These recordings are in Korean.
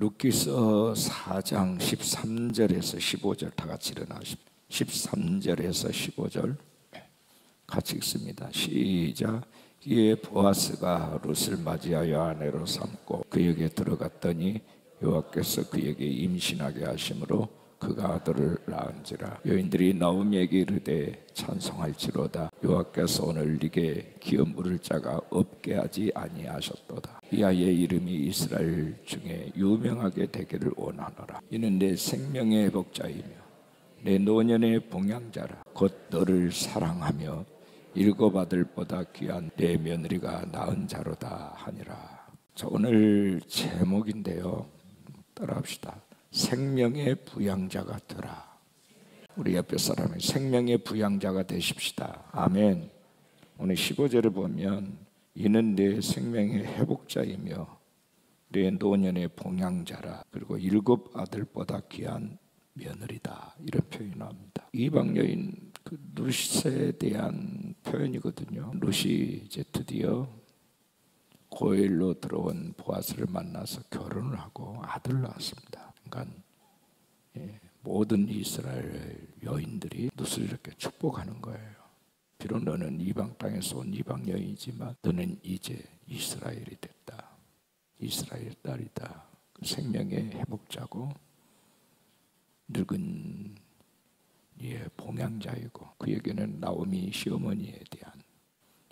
룻기서 4장 13절에서 15절 다 같이 일어나십시오. 13절에서 15절 같이 읽습니다. 시작. 이에 보아스가 룻을 맞이하여 아내로 삼고 그에게 들어갔더니 여호와께서 그에게 임신하게 하심으로 그가 아들을 낳은지라. 여인들이 나오미에게 이르되 찬송할지로다. 여호와께서 오늘 네게 기업 물을 자가 없게 하지 아니하셨도다. 이 아이의 이름이 이스라엘 중에 유명하게 되기를 원하노라. 이는 내 생명의 회복자이며 내 노년의 봉양자라. 곧 너를 사랑하며 일곱 아들보다 귀한 내 며느리가 낳은 자로다 하니라. 자, 오늘 제목인데요, 따라합시다. 생명의 부양자가 되라. 우리 옆에 사람이 생명의 부양자가 되십시다. 아멘. 오늘 15절을 보면 이는 내 생명의 회복자이며 내 노년의 봉양자라. 그리고 일곱 아들보다 귀한 며느리다. 이런 표현이 나옵니다. 이방 여인 룻에 대한 표현이거든요. 룻이 이제 드디어 고엘로 들어온 보아스를 만나서 결혼을 하고 아들을 낳았습니다. 그러니까 모든 이스라엘 여인들이 룻을 이렇게 축복하는 거예요. 비록 너는 이방 땅에서 온 이방 여인이지만 너는 이제 이스라엘이 됐다. 이스라엘 딸이다. 그 생명의 회복자고 늙은 이의 봉양자이고 그에게는 나오미 시어머니에 대한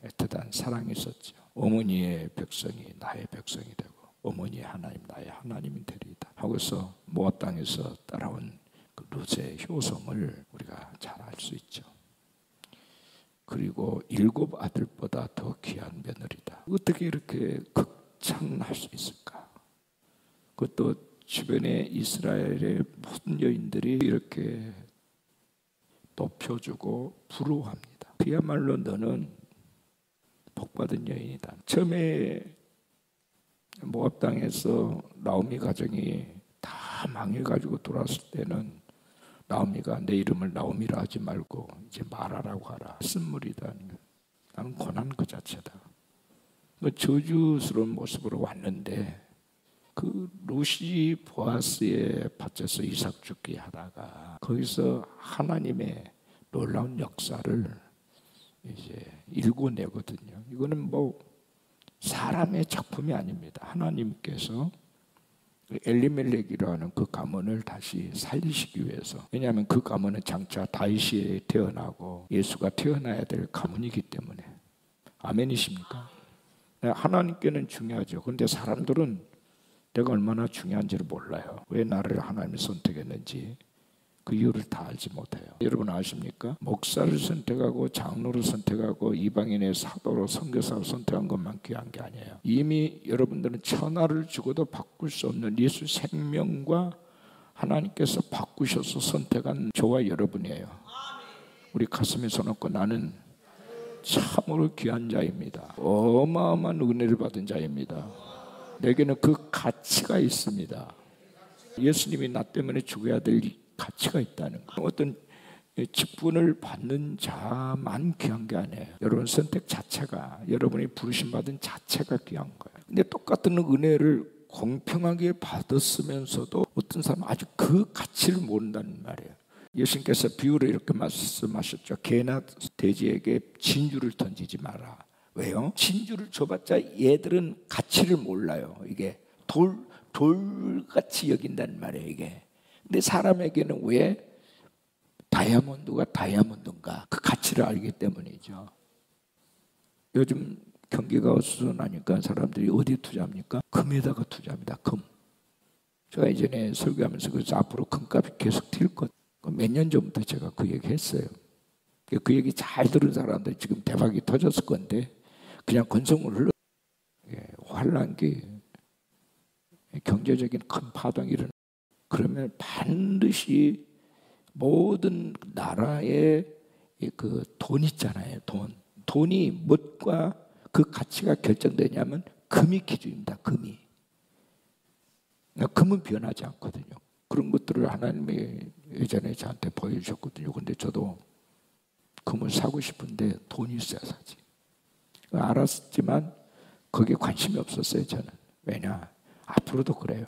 애틋한 사랑이 있었죠. 어머니의 백성이 나의 백성이 되고 어머니의 하나님 나의 하나님이 되리이다 하고서 모압 땅에서 따라온 그 룻의 효성을 우리가 잘 알 수 있죠. 그리고 일곱 아들보다 더 귀한 며느리다. 어떻게 이렇게 극찬할 수 있을까? 그것도 주변에 이스라엘의 모든 여인들이 이렇게 높여주고 부러워합니다. 그야말로 너는 복받은 여인이다. 처음에 모압 땅에서 나오미 가정이 다 망해가지고 돌아왔을 때는 나오미가 내 이름을 나오미라 하지 말고 이제 말하라고 하라. 쓴물이다. 나는 고난 그 자체다. 저주스러운 모습으로 왔는데 그 룻이 보아스의 밭에서 이삭 죽기 하다가 거기서 하나님의 놀라운 역사를 이제 일궈내거든요. 이거는 뭐 사람의 작품이 아닙니다. 하나님께서 엘리멜렉이라는 그 가문을 다시 살리시기 위해서. 왜냐하면 그 가문은 장차 다윗이 태어나고 예수가 태어나야 될 가문이기 때문에. 아멘이십니까? 하나님께는 중요하죠. 그런데 사람들은 내가 얼마나 중요한지를 몰라요. 왜 나를 하나님이 선택했는지 그 이유를 다 알지 못해요. 여러분 아십니까? 목사를 선택하고 장로를 선택하고 이방인의 사도로 선교사를 선택한 것만 귀한 게 아니에요. 이미 여러분들은 천하를 주고도 바꿀 수 없는 예수 생명과 하나님께서 바꾸셔서 선택한 저와 여러분이에요. 우리 가슴에 손 얹고 나는 참으로 귀한 자입니다. 어마어마한 은혜를 받은 자입니다. 내게는 그 가치가 있습니다. 예수님이 나 때문에 죽어야 될 가치가 있다는 거. 어떤 직분을 받는 자만 귀한 게 아니에요. 여러분 선택 자체가, 여러분이 부르심 받은 자체가 귀한 거예요. 근데 똑같은 은혜를 공평하게 받았으면서도 어떤 사람은 아주 그 가치를 모른다는 말이에요. 예수님께서 비유를 이렇게 말씀하셨죠. 개나 돼지에게 진주를 던지지 마라. 왜요? 진주를 줘봤자 얘들은 가치를 몰라요. 이게 돌같이 여긴다는 말이에요. 이게. 근데 사람에게는 왜 다이아몬드가 다이아몬드인가? 그 가치를 알기 때문이죠. 요즘 경기가 어수선하니까 사람들이 어디에 투자합니까? 금에다가 투자합니다. 금. 제가 예전에 설교하면서 그래서 앞으로 금값이 계속 뛸 것. 몇 년 전부터 제가 그 얘기 했어요. 그 얘기 잘 들은 사람들 지금 대박이 터졌을 건데 그냥 건성을 흘러. 환란기, 경제적인 큰 파동이 일어나. 그러면 반드시 모든 나라의 그 돈 있잖아요. 돈이 무엇과 그 가치가 결정되냐면 금이 기준입니다. 금이. 금은 변하지 않거든요. 그런 것들을 하나님이 예전에 저한테 보여주셨거든요. 근데 저도 금을 사고 싶은데 돈이 있어야 사지. 알았지만 거기에 관심이 없었어요. 저는. 왜냐? 앞으로도 그래요.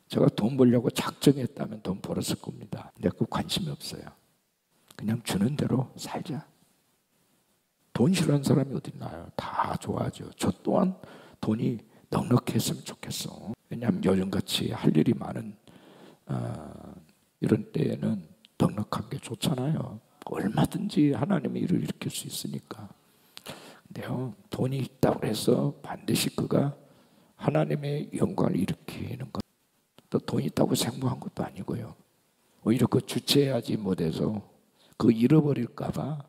제가 돈 벌려고 작정했다면 돈 벌었을 겁니다. 근데 그 관심이 없어요. 그냥 주는 대로 살자. 돈 싫어하는 사람이 어디 있나요? 다 좋아하죠. 저 또한 돈이 넉넉했으면 좋겠어. 왜냐하면 요즘같이 할 일이 많은 이런 때에는 넉넉한 게 좋잖아요. 얼마든지 하나님의 일을 일으킬 수 있으니까. 근데요, 돈이 있다고 해서 반드시 그가 하나님의 영광을 일으키는 것, 또 돈이 있다고 생각한 것도 아니고요. 오히려 그 주체하지 못해서 그 잃어버릴까 봐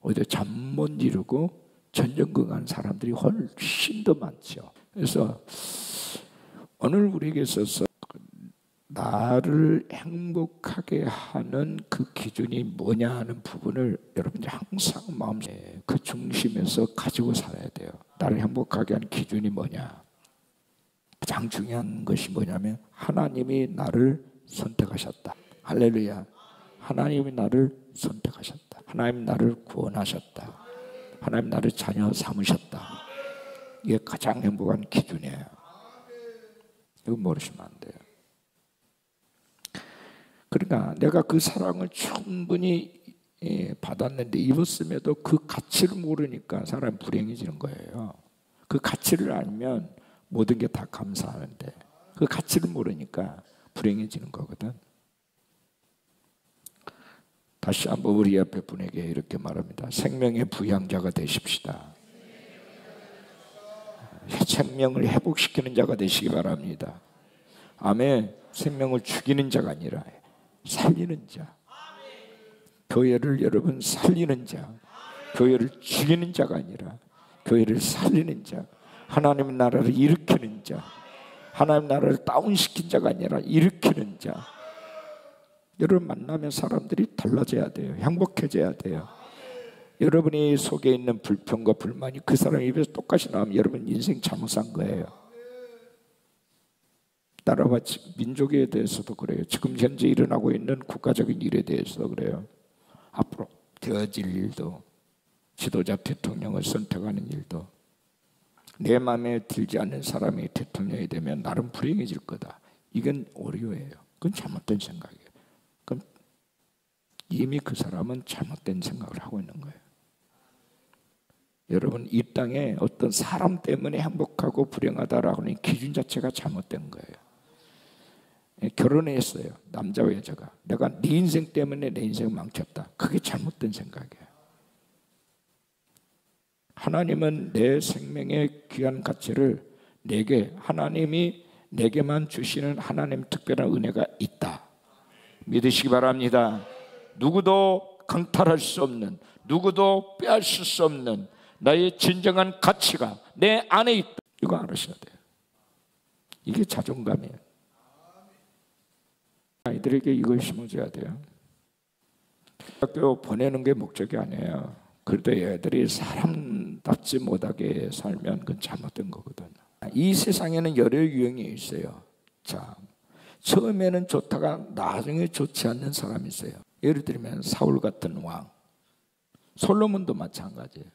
오히려 잠 못 이루고 전전긍긍한 사람들이 훨씬 더 많죠. 그래서 오늘 우리에게 있어서 나를 행복하게 하는 그 기준이 뭐냐 하는 부분을 여러분이 항상 마음속에 그 중심에서 가지고 살아야 돼요. 나를 행복하게 하는 기준이 뭐냐? 가장 중요한 것이 뭐냐면 하나님이 나를 선택하셨다. 할렐루야. 하나님이 나를 선택하셨다. 하나님 나를 구원하셨다. 하나님 나를 자녀 삼으셨다. 이게 가장 행복한 기준이에요. 이거 모르시면 안 돼요. 그러니까 내가 그 사랑을 충분히 받았는데 입었음에도 그 가치를 모르니까 사람이 불행해지는 거예요. 그 가치를 알면 모든 게 다 감사하는데 그 가치를 모르니까 불행해지는 거거든. 다시 한번 우리 옆에 분에게 이렇게 말합니다. 생명의 부양자가 되십시다. 생명을 회복시키는 자가 되시기 바랍니다. 아멘. 생명을 죽이는 자가 아니라 살리는 자. 교회를 여러분 살리는 자. 교회를 죽이는 자가 아니라 교회를 살리는 자. 하나님의 나라를 일으키는 자. 하나님의 나라를 다운시킨 자가 아니라 일으키는 자. 여러분 만나면 사람들이 달라져야 돼요. 행복해져야 돼요. 여러분이 속에 있는 불평과 불만이 그 사람 입에서 똑같이 나오면 여러분 인생 잘못 산 거예요. 나라와 민족에 대해서도 그래요. 지금 현재 일어나고 있는 국가적인 일에 대해서 그래요. 앞으로 되어질 일도, 지도자 대통령을 선택하는 일도 내 마음에 들지 않는 사람이 대통령이 되면 나름 불행해질 거다. 이건 오류예요. 그건 잘못된 생각이에요. 그럼 이미 그 사람은 잘못된 생각을 하고 있는 거예요. 여러분 이 땅에 어떤 사람 때문에 행복하고 불행하다라고 하는 기준 자체가 잘못된 거예요. 결혼했어요. 남자와 여자가. 내가 네 인생 때문에 내 인생을 망쳤다. 그게 잘못된 생각이에요. 하나님은 내 생명의 귀한 가치를 내게 하나님이 내게만 주시는 하나님 특별한 은혜가 있다. 믿으시기 바랍니다. 누구도 강탈할 수 없는, 누구도 빼앗을 수 없는 나의 진정한 가치가 내 안에 있다. 이거 알으셔야 돼요. 이게 자존감이에요. 아이들에게 이걸 심어줘야 돼요. 학교 보내는 게 목적이 아니에요. 그래도 애들이 사람답지 못하게 살면 그건 잘못된 거거든. 이 세상에는 여러 유형이 있어요. 자, 처음에는 좋다가 나중에 좋지 않는 사람이 있어요. 예를 들면 사울 같은 왕, 솔로몬도 마찬가지예요.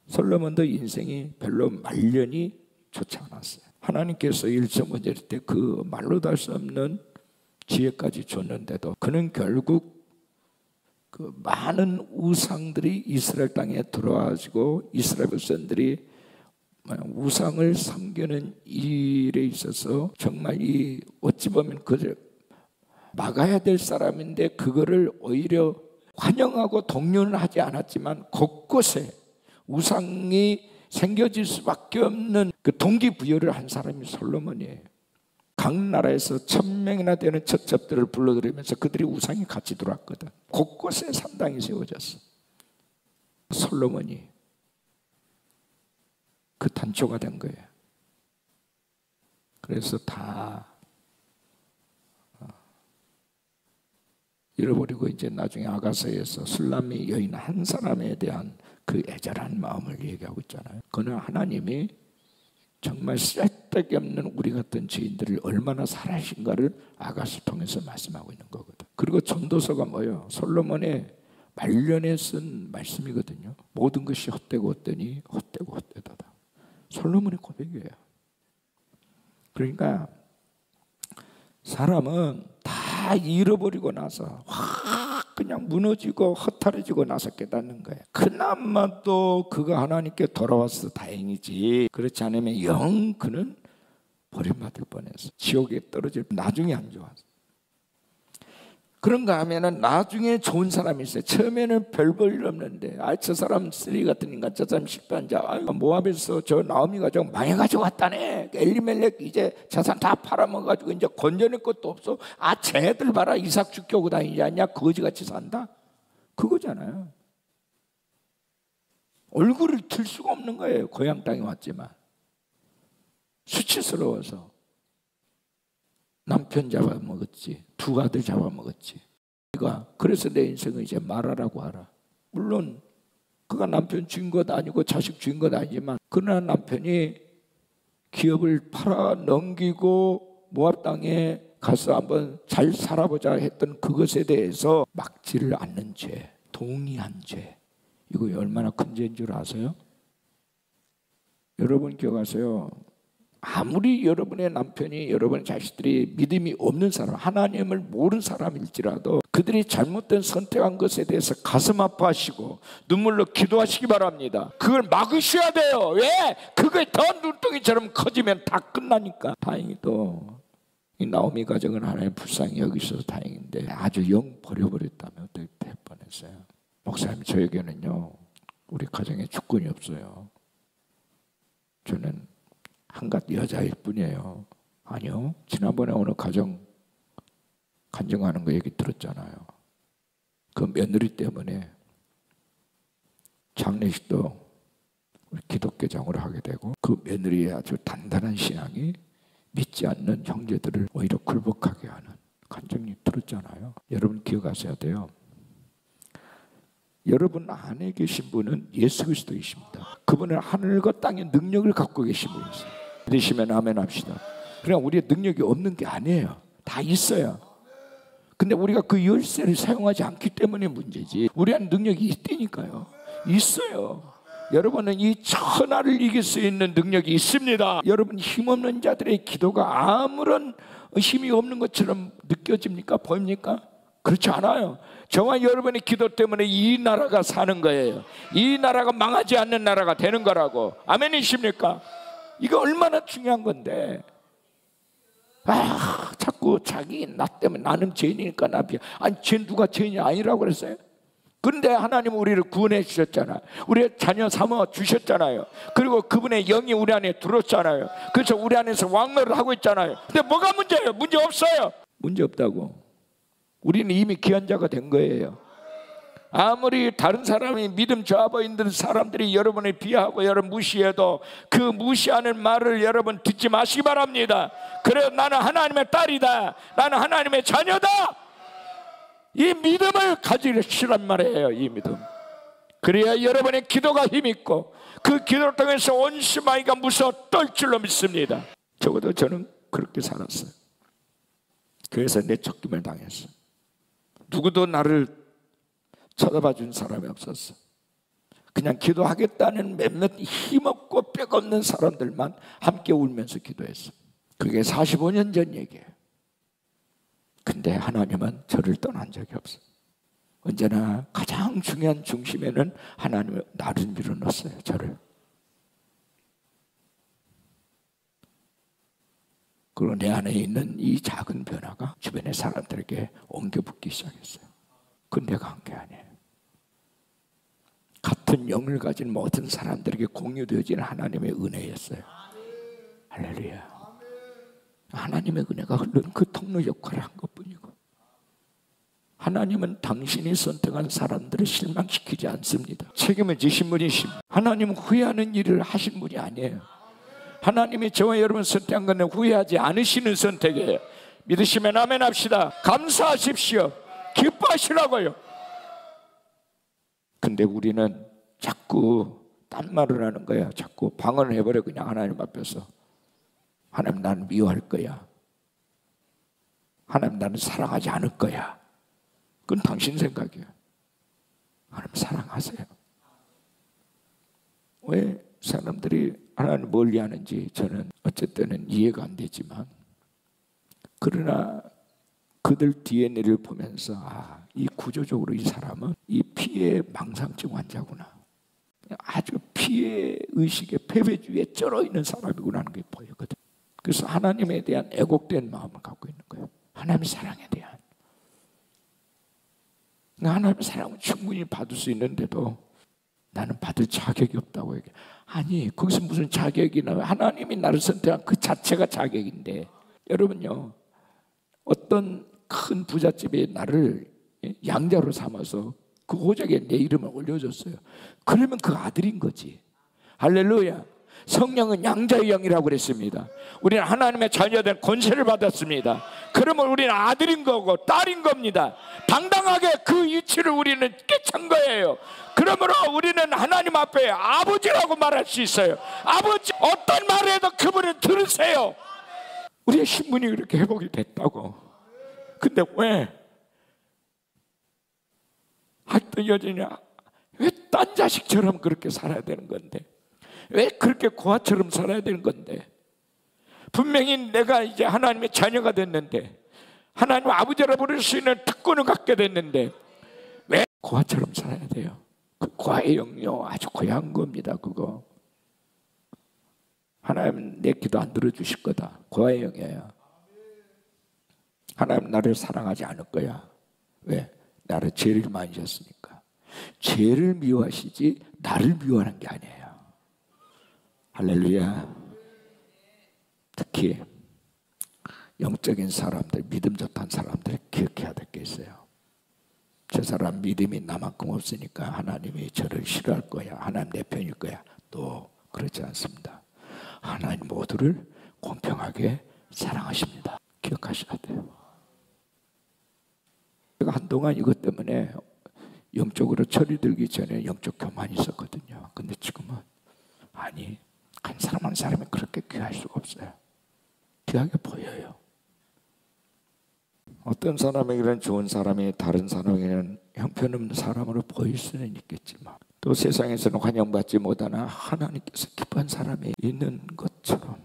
솔로몬도 인생이 별로 말년이 좋지 않았어요. 하나님께서 1.5절 때 그 말로도 할 수 없는 지혜까지 줬는데도 그는 결국 그 많은 우상들이 이스라엘 땅에 들어와가지고 이스라엘 백성들이 우상을 섬기는 일에 있어서 정말 이 어찌 보면 그를 막아야 될 사람인데 그거를 오히려 환영하고 독려는 하지 않았지만 곳곳에 우상이 생겨질 수밖에 없는 그 동기부여를 한 사람이 솔로몬이에요. 각 나라에서 1000명이나 되는 첩첩들을 불러들이면서 그들이 우상이 같이 들어왔거든. 곳곳에 산당이 세워졌어. 솔로몬이 그 단초가 된 거예요. 그래서 다 잃어버리고 이제 나중에 아가서에서 술람미 여인 한 사람에 대한 그 애절한 마음을 얘기하고 있잖아요. 그는 하나님이 정말 쓸데기 없는 우리 같은 죄인들을 얼마나 사랑하신가를 아가서 통해서 말씀하고 있는 거거든. 그리고 전도서가 뭐예요? 솔로몬의 말년에 쓴 말씀이거든요. 모든 것이 헛되고 헛되니 헛되고 헛되다. 솔로몬의 고백이에요. 그러니까 사람은 다 잃어버리고 나서 확 그냥 무너지고 허탈해지고 나서 깨닫는 거예요. 그나마 또 그가 하나님께 돌아와서 다행이지, 그렇지 않으면 영 그는 버림받을 뻔했어. 지옥에 떨어질 나중에 안 좋았어. 그런가 하면은 나중에 좋은 사람이 있어요. 처음에는 별 볼 일 없는데, 저 사람 쓰레기 같은 인간, 저 사람 실패한 자, 모압에서 저 나오미가 저 망해가지고 왔다네. 엘리멜렉 이제 자산 다 팔아먹어가지고 이제 건져낼 것도 없어. 쟤들 봐라, 이삭 죽게 다니지 않냐, 거지같이 산다. 그거잖아요. 얼굴을 들 수가 없는 거예요. 고향 땅에 왔지만 수치스러워서 남편 잡아먹었지, 두 아들 잡아먹었지. 그래서 내 인생을 이제 말하라고 하라. 물론 그가 남편 주인 것 아니고 자식 주인 것 아니지만, 그러나 남편이 기업을 팔아 넘기고 모압 땅에 가서 한번 잘 살아보자 했던 그것에 대해서 막지를 않는 죄, 동의한 죄, 이거 얼마나 큰 죄인 줄 아세요? 여러분 기억하세요? 아무리 여러분의 남편이, 여러분의 자식들이 믿음이 없는 사람, 하나님을 모르는 사람일지라도 그들이 잘못된 선택한 것에 대해서 가슴 아파하시고 눈물로 기도하시기 바랍니다. 그걸 막으셔야 돼요. 왜? 그게 더 눈덩이처럼 커지면 다 끝나니까. 다행히 또 이 나오미 가정은 하나님 불쌍히 여기셔서 다행인데, 아주 영 버려버렸다면 어떻게 될 뻔했어요. 목사님, 저에게는요 우리 가정에 주권이 없어요. 저는 한갓 여자일 뿐이에요. 아니요, 지난번에 어느 가정 간증하는 거 얘기 들었잖아요. 그 며느리 때문에 장례식도 우리 기독교장으로 하게 되고, 그 며느리의 아주 단단한 신앙이 믿지 않는 형제들을 오히려 굴복하게 하는 간증이 들었잖아요. 여러분 기억하셔야 돼요. 여러분 안에 계신 분은 예수 그리스도이십니다. 그분은 하늘과 땅의 능력을 갖고 계신 분이세요. 믿으시면 아멘 합시다. 그냥 우리의 능력이 없는 게 아니에요. 다 있어요. 근데 우리가 그 열쇠를 사용하지 않기 때문에 문제지, 우리 안에 능력이 있다니까요. 있어요. 여러분은 이 천하를 이길 수 있는 능력이 있습니다. 여러분, 힘없는 자들의 기도가 아무런 힘이 없는 것처럼 느껴집니까? 보입니까? 그렇지 않아요. 저와 여러분의 기도 때문에 이 나라가 사는 거예요. 이 나라가 망하지 않는 나라가 되는 거라고. 아멘이십니까? 이거 얼마나 중요한 건데, 자꾸 자기 나 때문에 나는 죄인이니까 나 비하. 아니, 죄 누가 죄인이 아니라고 그랬어요? 그런데 하나님은 우리를 구원해 주셨잖아요. 우리 자녀 삼아 주셨잖아요. 그리고 그분의 영이 우리 안에 들었잖아요. 그래서 우리 안에서 왕노를 하고 있잖아요. 근데 뭐가 문제예요? 문제 없어요. 문제 없다고. 우리는 이미 귀한 자가 된 거예요. 아무리 다른 사람이 믿음 저하고 있는 사람들이 여러분을 비하하고 여러분 무시해도 그 무시하는 말을 여러분 듣지 마시기 바랍니다. 그래, 나는 하나님의 딸이다, 나는 하나님의 자녀다, 이 믿음을 가지시란 말이에요. 이 믿음. 그래야 여러분의 기도가 힘있고 그 기도를 통해서 온 시마이가 무서워 떨 줄로 믿습니다. 적어도 저는 그렇게 살았어요. 그래서 내 쫓김을 당했어요. 누구도 나를 쳐다봐 준 사람이 없었어. 그냥 기도하겠다는 몇몇 힘없고 뼈없는 사람들만 함께 울면서 기도했어. 그게 45년 전 얘기예요. 근데 하나님은 저를 떠난 적이 없어요. 언제나 가장 중요한 중심에는 하나님은 나를 밀어넣었어요. 저를. 그리고 내 안에 있는 이 작은 변화가 주변의 사람들에게 옮겨 붙기 시작했어요. 그건 내가 한 게 아니에요. 같은 영을 가진 모든 사람들에게 공유되어지는 하나님의 은혜였어요. 할렐루야. 하나님의 은혜가 흐르는 그 통로 역할을 한 것뿐이고, 하나님은 당신이 선택한 사람들을 실망시키지 않습니다. 책임을 지신 분이십니다. 하나님은 후회하는 일을 하신 분이 아니에요. 하나님이 저와 여러분 선택한 것은 후회하지 않으시는 선택이에요. 믿으시면 아멘 합시다. 감사하십시오. 기뻐하시라고요. 근데 우리는 자꾸 딴 말을 하는 거야. 자꾸 방언을 해버려. 그냥 하나님 앞에서. 하나님, 나는 미워할 거야. 하나님, 나는 사랑하지 않을 거야. 그건 당신 생각이에요. 하나님 사랑하세요. 왜 사람들이 하나님을 멀리하는지 저는 어쨌든 이해가 안 되지만, 그러나 그들 DNA를 보면서 이 구조적으로 이 사람은 이 피해 망상증 환자구나, 아주 피해 의식에 패배주의에 쩔어 있는 사람이구나 하는 게 보이거든. 그래서 하나님에 대한 애곡된 마음을 갖고 있는 거예요. 하나님의 사랑에 대한. 하나님의 사랑은 충분히 받을 수 있는데도 나는 받을 자격이 없다고 얘기해. 아니, 거기서 무슨 자격이나, 하나님이 나를 선택한 그 자체가 자격인데. 여러분요, 어떤 큰 부잣집에 나를 양자로 삼아서 그 호적에 내 이름을 올려줬어요. 그러면 그 아들인 거지. 할렐루야. 성령은 양자의 영이라고 그랬습니다. 우리는 하나님의 자녀된 권세를 받았습니다. 그러면 우리는 아들인 거고 딸인 겁니다. 당당하게 그 위치를 우리는 깨찬 거예요. 그러므로 우리는 하나님 앞에 아버지라고 말할 수 있어요. 아버지, 어떤 말을 해도 그분을 들으세요. 우리의 신분이 그렇게 회복이 됐다고. 근데 왜 하여튼 여전히 왜 딴 자식처럼 그렇게 살아야 되는 건데, 왜 그렇게 고아처럼 살아야 되는 건데, 분명히 내가 이제 하나님의 자녀가 됐는데, 하나님 아버지라 부를 수 있는 특권을 갖게 됐는데 왜 고아처럼 살아야 돼요? 그 고아의 영요, 아주 고약한 겁니다. 그거 하나님 내 기도 안 들어주실 거다. 고아의 영이에요. 하나님 나를 사랑하지 않을 거야. 왜? 나를 죄를 많이 졌으니까. 죄를 미워하시지 나를 미워하는 게 아니에요. 할렐루야. 특히 영적인 사람들, 믿음 좋다는 사람들 기억해야 될 게 있어요. 저 사람 믿음이 나만큼 없으니까 하나님이 저를 싫어할 거야, 하나님 내 편일 거야. 또 그렇지 않습니다. 하나님 모두를 공평하게 사랑하십니다. 기억하셔야 돼요. 제가 한동안 이것 때문에 영적으로 철이 들기 전에 영적 교만이 있었거든요. 근데 지금은 아니, 한 사람 한 사람이 그렇게 귀할 수가 없어요. 귀하게 보여요. 어떤 사람에게는 좋은 사람이 다른 사람에게는 형편없는 사람으로 보일 수는 있겠지만, 또 세상에서는 환영받지 못하나 하나님께서 기뻐한 사람이 있는 것처럼,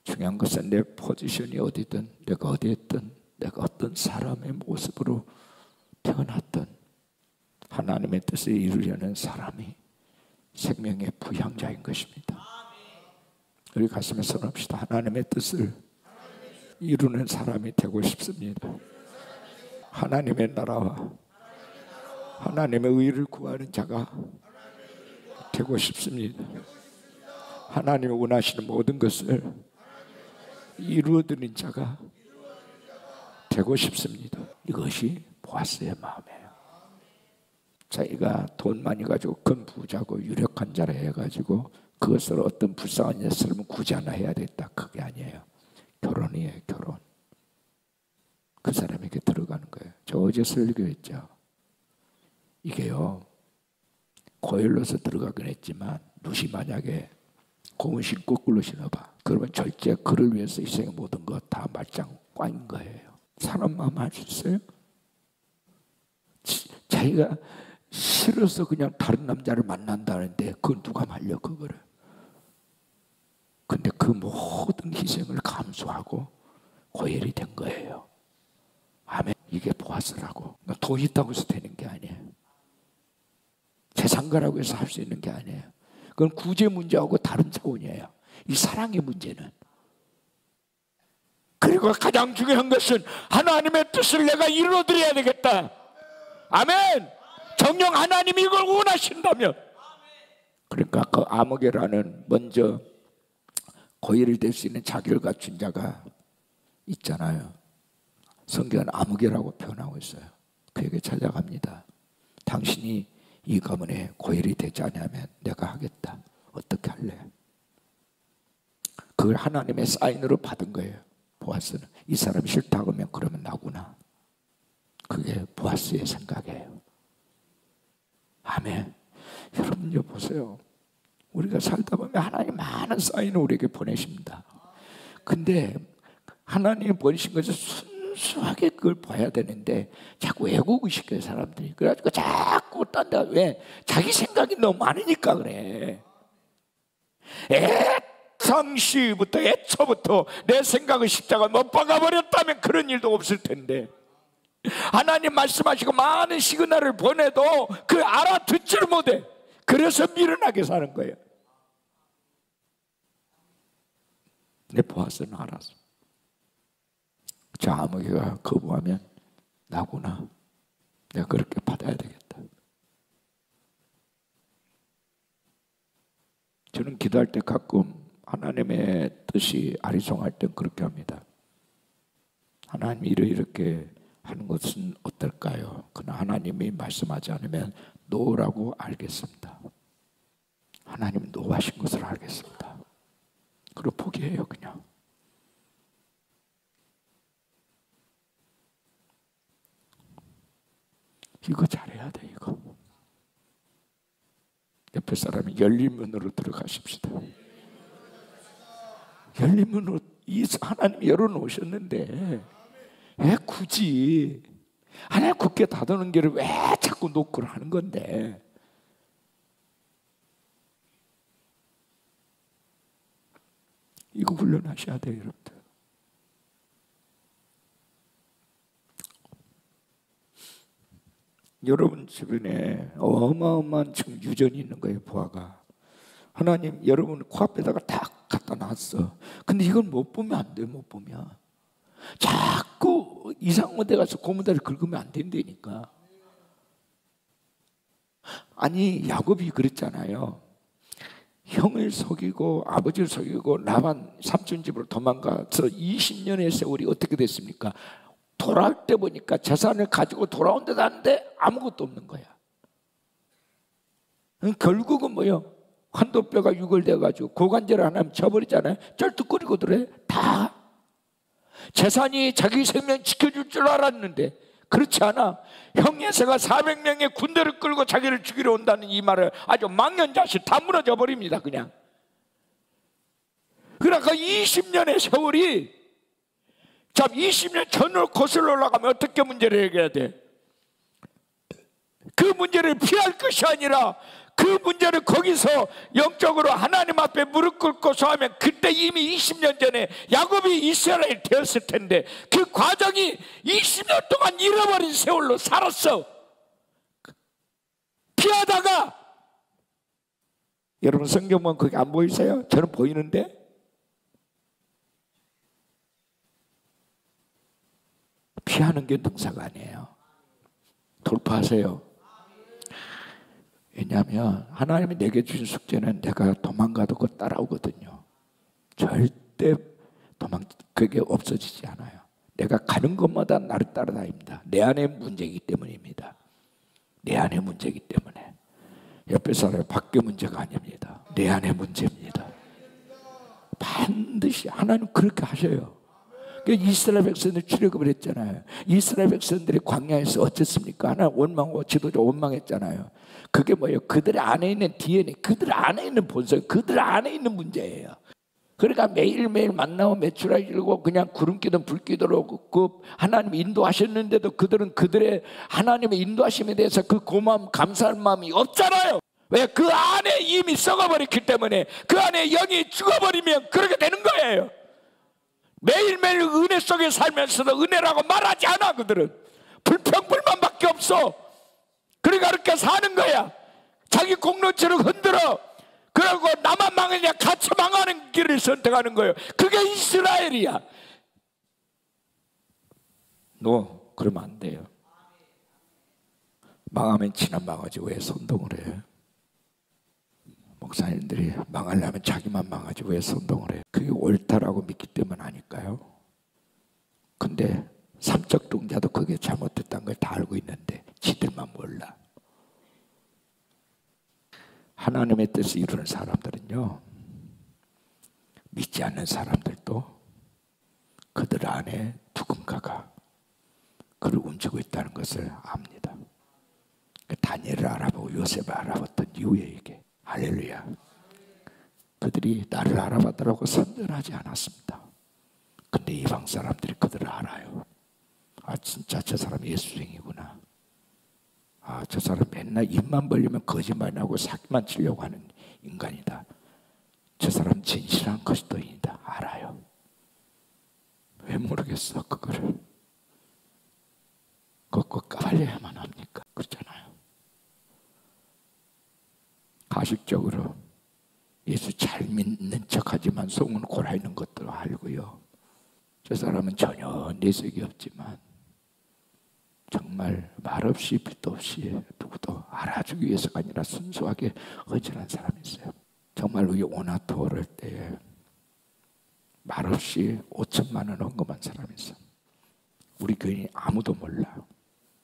중요한 것은 내 포지션이 어디든, 내가 어디에 있든, 내가 어떤 사람의 모습으로 태어났든 하나님의 뜻을 이루려는 사람이 생명의 부향자인 것입니다. 우리 가슴에 손합시다. 하나님의 뜻을 이루는 사람이 되고 싶습니다. 하나님의 나라와 하나님의 의를 구하는 자가 되고 싶습니다. 하나님이 원하시는 모든 것을 이루어드리는 자가 되고 싶습니다. 이것이 보아스의 마음이에요. 자기가 돈 많이 가지고 큰 부자고 유력한 자라 해가지고 그것을 어떤 불쌍한 예수님은 굳이 하나 해야 되겠다, 그게 아니에요. 결혼이에요. 결혼. 그 사람에게 들어가는 거예요. 저 어제 설교했죠. 이게요, 고열로서 들어가긴 했지만 룻이 만약에 고운 신 거꾸로 신어봐, 그러면 절제 그를 위해서 이 생의 모든 것 다 말짱 꽝인 거예요. 사람 마음 알 수 있어요? 자기가 싫어서 그냥 다른 남자를 만난다는데 그건 누가 말려 그거를. 근데 그 모든 희생을 감수하고 고혈이 된 거예요. 아멘. 이게 보아스라고. 돈 있다고 해서 되는 게 아니에요. 재산가라고 해서 할 수 있는 게 아니에요. 그건 구제 문제하고 다른 차원이에요. 이 사랑의 문제는. 그리고 가장 중요한 것은 하나님의 뜻을 내가 이루어드려야 되겠다. 아멘. 정녕 하나님이 이걸 원하신다면. 그러니까 그 아무개라는 먼저 고혈이 될 수 있는 자격을 갖춘 자가 있잖아요. 성경은 아무개라고 표현하고 있어요. 그에게 찾아갑니다. 당신이 이 가문에 고혈이 되지 않으면 내가 하겠다. 어떻게 할래? 그걸 하나님의 사인으로 받은 거예요. 보아스는 이 사람이 싫다고 하면 그러면 나구나. 그게 보아스의 생각이에요. 아멘. 여러분요, 보세요. 우리가 살다 보면 하나님 많은 사인을 우리에게 보내십니다. 근데 하나님이 보내신 것을 순수하게 그걸 봐야 되는데 자꾸 애국을 시켜요, 사람들이. 그래가지고 자꾸 딴 데, 왜? 자기 생각이 너무 많으니까 그래. 평상시부터 애초부터 내 생각의 십자가 못 박아버렸다면 그런 일도 없을 텐데, 하나님 말씀하시고 많은 시그널을 보내도 그 알아듣지를 못해. 그래서 미련하게 사는 거예요. 내 보아스는 알았어. 저 아무개가 거부하면 나구나, 내가 그렇게 받아야 되겠다. 저는 기도할 때 가끔 하나님의 뜻이 아리송할 땐 그렇게 합니다. 하나님 이렇게 하는 것은 어떨까요? 그러나 하나님이 말씀하지 않으면 노라고 알겠습니다. 하나님은 노하신 것을 알겠습니다. 그리고 포기해요. 그냥 이거 잘해야 돼. 이거 옆에 사람이 열린 문으로 들어가십시다. 열린 문으로 이 하나님이 열어놓으셨는데 왜 굳이 하나님 굳게 닫아놓은 길을 왜 자꾸 노크를 하는 건데. 이거 훈련하셔야 돼요, 여러분들. 여러분 주변에 어마어마한 지금 유전이 있는 거예요, 보아가. 하나님 여러분 코앞에다가 딱 갖다 놨어. 근데 이건 못 보면 안 돼요. 못 보면 자꾸 이상한 데 가서 고무다리 긁으면 안 된다니까. 아니 야곱이 그랬잖아요. 형을 속이고 아버지를 속이고 라반 삼촌 집으로 도망가서 20년의 세월이 어떻게 됐습니까? 돌아올 때 보니까 재산을 가지고 돌아온 데도 아닌데 아무것도 없는 거야. 결국은 뭐요? 환도뼈가 유골돼가지고 고관절 하나 쳐버리잖아요. 쩔뚝거리고 들어요. 다 재산이 자기 생명 지켜줄 줄 알았는데 그렇지 않아. 형예세가 400명의 군대를 끌고 자기를 죽이러 온다는 이 말을 아주 망연자실 다 무너져 버립니다. 그냥. 그러니까 20년의 세월이 참 20년 전으로 거슬러 올라가면 어떻게 문제를 해결해야 돼? 그 문제를 피할 것이 아니라 그 문제를 거기서 영적으로 하나님 앞에 무릎 꿇고 소하면 그때 이미 20년 전에 야곱이 이스라엘 되었을 텐데 그 과정이 20년 동안 잃어버린 세월로 살았어. 피하다가 여러분 성경 보면 그게 안 보이세요? 저는 보이는데 피하는 게 능사가 아니에요. 돌파하세요. 왜냐하면 하나님이 내게 주신 숙제는 내가 도망가도 그거 따라오거든요. 절대 그게 없어지지 않아요. 내가 가는 것마다 나를 따라다닙니다. 내 안에 문제이기 때문입니다. 내 안에 문제이기 때문에. 옆에 사람이 밖에 문제가 아닙니다. 내 안에 문제입니다. 반드시 하나님 그렇게 하셔요. 이스라엘 백성들 출애굽을 했잖아요. 이스라엘 백성들이 광야에서 어쨌습니까? 하나님 원망하고 지도자 원망했잖아요. 그게 뭐예요? 그들 안에 있는 DNA, 그들 안에 있는 본성, 그들 안에 있는 문제예요. 그러니까 매일매일 만나고 매출하시고 그냥 구름기든 불기도로 그 하나님 인도하셨는데도 그들은 그들의 하나님의 인도하심에 대해서 그 고마움 감사할 마음이 없잖아요. 왜? 그 안에 이미 썩어버렸기 때문에. 그 안에 영이 죽어버리면 그렇게 되는 거예요. 매일매일 은혜 속에 살면서도 은혜라고 말하지 않아. 그들은 불평불만밖에 없어. 그러니까 그렇게 사는 거야. 자기 공동체를 흔들어. 그러고 나만 망하냐 같이 망하는 길을 선택하는 거예요. 그게 이스라엘이야. 너 그러면 안 돼요. 망하면 지난 망하지 왜 선동을 해? 목사님들이 망하려면 자기만 망하지 왜 선동을 해? 그게 옳다라고 믿기 때문 아닐까요? 근데 삼척 동자도 그게 잘못됐다는 걸 다 알고 있는데 지들만 몰라. 하나님의 뜻을 이루는 사람들은요, 믿지 않는 사람들도 그들 안에 누군가가 그를 움직이고 있다는 것을 압니다. 다니엘을 알아보고 요셉을 알아봤던 이후에 이게 할렐루야. 그들이 나를 알아봤더라고 선전하지 않았습니다. 근데 이방 사람들이 그들을 알아요. 아 진짜 저 사람 예수쟁이구나. 아 저 사람 맨날 입만 벌리면 거짓말하고 사기만 치려고 하는 인간이다. 저 사람 진실한 그리스도인이다 알아요. 왜 모르겠어 그거를. 그거 까발려야만 합니까? 그렇잖아요. 가식적으로 예수 잘 믿는 척하지만 속은 골아 있는 것도 알고요. 저 사람은 전혀 내색이 없지만 정말 말없이 빛도 없이 누구도 알아주기 위해서가 아니라 순수하게 헌신한 사람이 있어요. 정말 우리 오나토 어릴 때 말없이 5천만 원 헌금한 사람이 있어. 우리 교인이 아무도 몰라.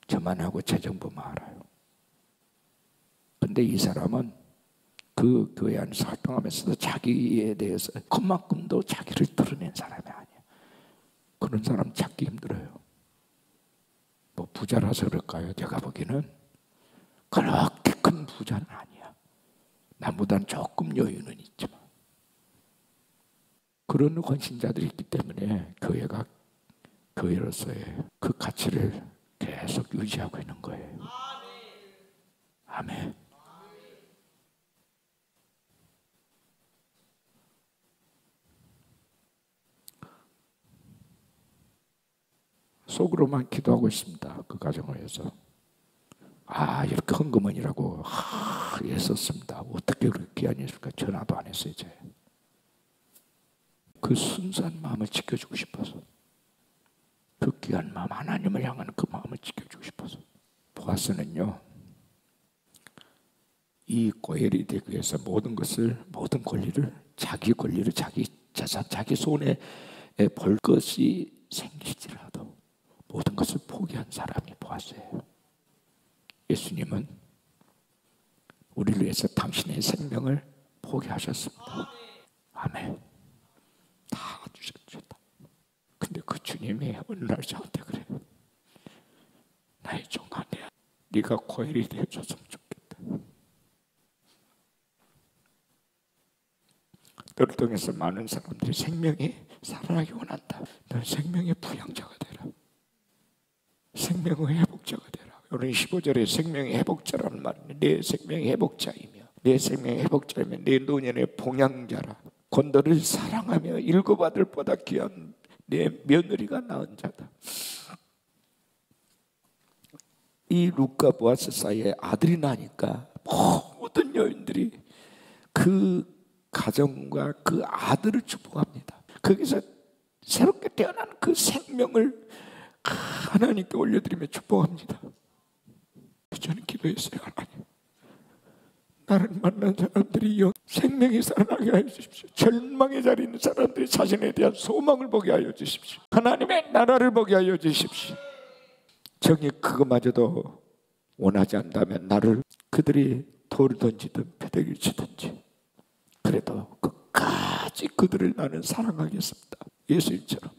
저만 하고 재정부만 알아요. 근데 이 사람은 그 교회 안에서 활동하면서도 자기에 대해서 그만큼도 자기를 드러낸 사람이 아니야. 그런 사람 찾기 힘들어요. 뭐 부자라서 그럴까요? 제가 보기에는 그렇게 큰 부자는 아니야. 나보다는 조금 여유는 있지만 그런 헌신자들이 있기 때문에 교회가 교회로서의 그 가치를 계속 유지하고 있는 거예요. 아멘. 속으로만 기도하고 있습니다. 그 가정을 위해서. 이렇게 헌금원이라고 애썼습니다. 어떻게 그렇게 귀한 일일까? 전화도 안 했어요. 이제. 그 순수한 마음을 지켜주고 싶어서, 그 귀한 마음, 하나님을 향하는 그 마음을 지켜주고 싶어서. 보아스는요, 이 고엘이 되기 위해서 모든 권리를, 자기 권리를, 자기 재산, 자기 손에 볼 것이 생길지라도 모든 것을 포기한 사람이 보았어요. 예수님은 우리를 위해서 당신의 생명을 포기하셨습니다. 아멘. 다 주셨죠. 근데 그 주님이 어느 날 저한테 그래요. 나의 종아내야 네가 고엘이 되어줬으면 좋겠다. 너를 통해서 많은 사람들이 생명이 살아나기 원한다. 너는 생명의 부양자가 되라. 생명의 회복자가 되라. 오늘 15절에 생명의 회복자라는 말은 내 생명의 회복자이며, 내 생명의 회복자이며 내 노년의 봉양자라. 곧 너를 사랑하며 일곱 아들보다 귀한 내 며느리가 낳은 자다. 이 루카 보아스 사이에 아들이 나니까 모든 여인들이 그 가정과 그 아들을 축복합니다. 거기서 새롭게 태어난 그 생명을 하나님께 올려드리며 축복합니다. 저는 기도했어요. 하나님, 나를 만난 사람들이 생명이 살아나게 하여 주십시오. 절망의 자리에 있는 사람들이 자신에 대한 소망을 보게 하여 주십시오. 하나님의 나라를 보게 하여 주십시오. 정이 그것마저도 원하지 않다면 나를 그들이 돌을 던지든 패대기를 치든지 그래도 끝까지 그들을 나는 사랑하겠습니다. 예수님처럼.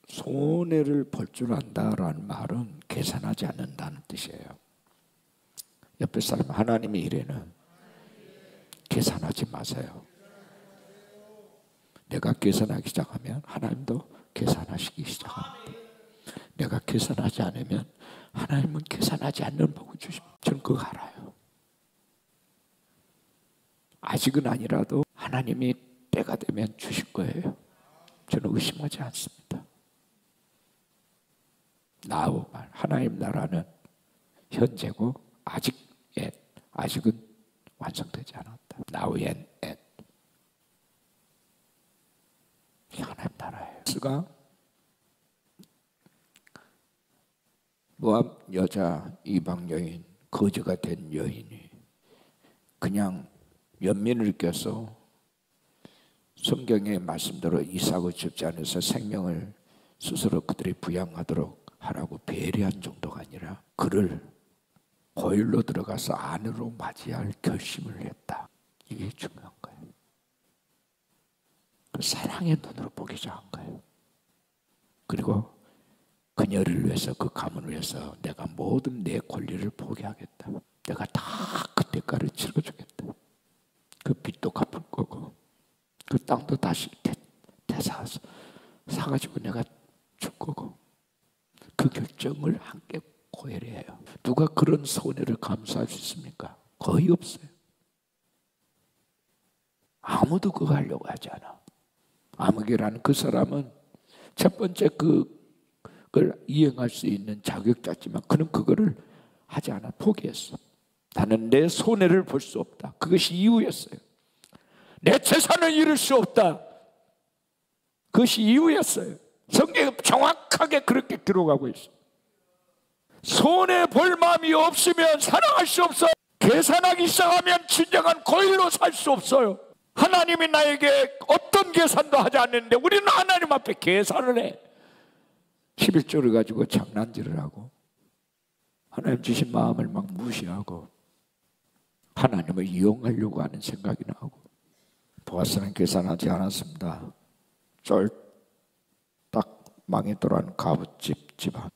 손해를 볼 줄 안다라는 말은 계산하지 않는다는 뜻이에요. 옆에 사람, 하나님의 일에는 계산하지 마세요. 내가 계산하기 시작하면 하나님도 계산하시기 시작합니다. 내가 계산하지 않으면 하나님은 계산하지 않는 복을 주십니다. 저는 그거 알아요. 아직은 아니라도 하나님이 때가 되면 주실 거예요. 저는 의심하지 않습니다. 나우 말, 하나님 나라는 현재고 아직은 완성되지 않았다. Now and at. 이 하나님 나라예요. 스가 모압 여자 이방 여인, 거지가 된 여인이 그냥 연민을 껴서 성경의 말씀대로 이삭을 줍지 않아서 생명을 스스로 그들이 부양하도록 하라고 배려한 정도가 아니라 그를 고일로 들어가서 안으로 맞이할 결심을 했다. 이게 중요한 거예요. 그 사랑의 눈으로 보기 시작한 거예요. 그리고 그녀를 위해서, 그 가문을 위해서 내가 모든 내 권리를 포기하겠다. 내가 다 그 대가를 치러주겠다. 그 빚도 갚을 거고 그 땅도 다시 되사서 사가지고 내가 줄 거고. 그 결정을 함께 고혈해요. 누가 그런 손해를 감수할 수 있습니까? 거의 없어요. 아무도 그거 하려고 하지 않아. 아무개라는 그 사람은 첫 번째 그걸 이행할 수 있는 자격자지만 그는 그거를 하지 않아. 포기했어. 나는 내 손해를 볼 수 없다. 그것이 이유였어요. 내 재산을 잃을 수 없다. 그것이 이유였어요. 성경에 정확하게 그렇게 기록하고 있어. 손해 볼 마음이 없으면 사랑할 수 없어. 계산하기 시작하면 진정한 고일로 살 수 없어요. 하나님이 나에게 어떤 계산도 하지 않는데 우리는 하나님 앞에 계산을 해. 11조를 가지고 장난질을 하고 하나님 주신 마음을 막 무시하고 하나님을 이용하려고 하는 생각이 나고. 보아스는 계산하지 않았습니다. 쫄딱 망해돌아간 가부집 집안.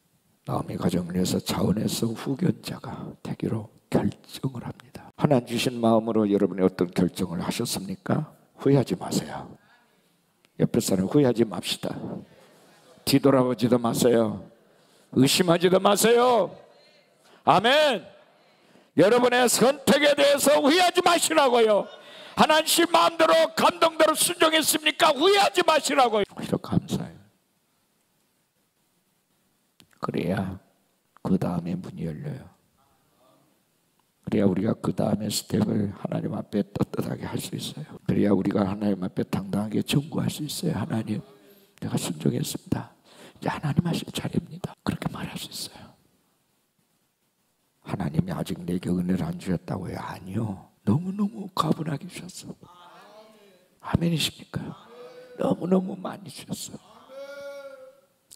나오미 가정을 위해서 차원에서 후견자가 되기로 결정을 합니다. 하나님 주신 마음으로 여러분이 어떤 결정을 하셨습니까? 후회하지 마세요. 옆에 사람 후회하지 맙시다. 뒤돌아보지도 마세요. 의심하지도 마세요. 아멘. 여러분의 선택에 대해서 후회하지 마시라고요. 하나님 마음대로 감동대로 순종했습니까? 후회하지 마시라고요. 오히려 감사해요. 그래야 그 다음에 문이 열려요. 그래야 우리가 그 다음에 스텝을 하나님 앞에 떳떳하게 할 수 있어요. 그래야 우리가 하나님 앞에 당당하게 청구할 수 있어요. 하나님, 내가 순종했습니다. 이제 하나님 하실 차례입니다. 그렇게 말할 수 있어요. 하나님이 아직 내게 은혜를 안 주셨다고요? 아니요. 너무너무 가분하게 주셨어. 아멘이십니까? 너무너무 많이 주셨어.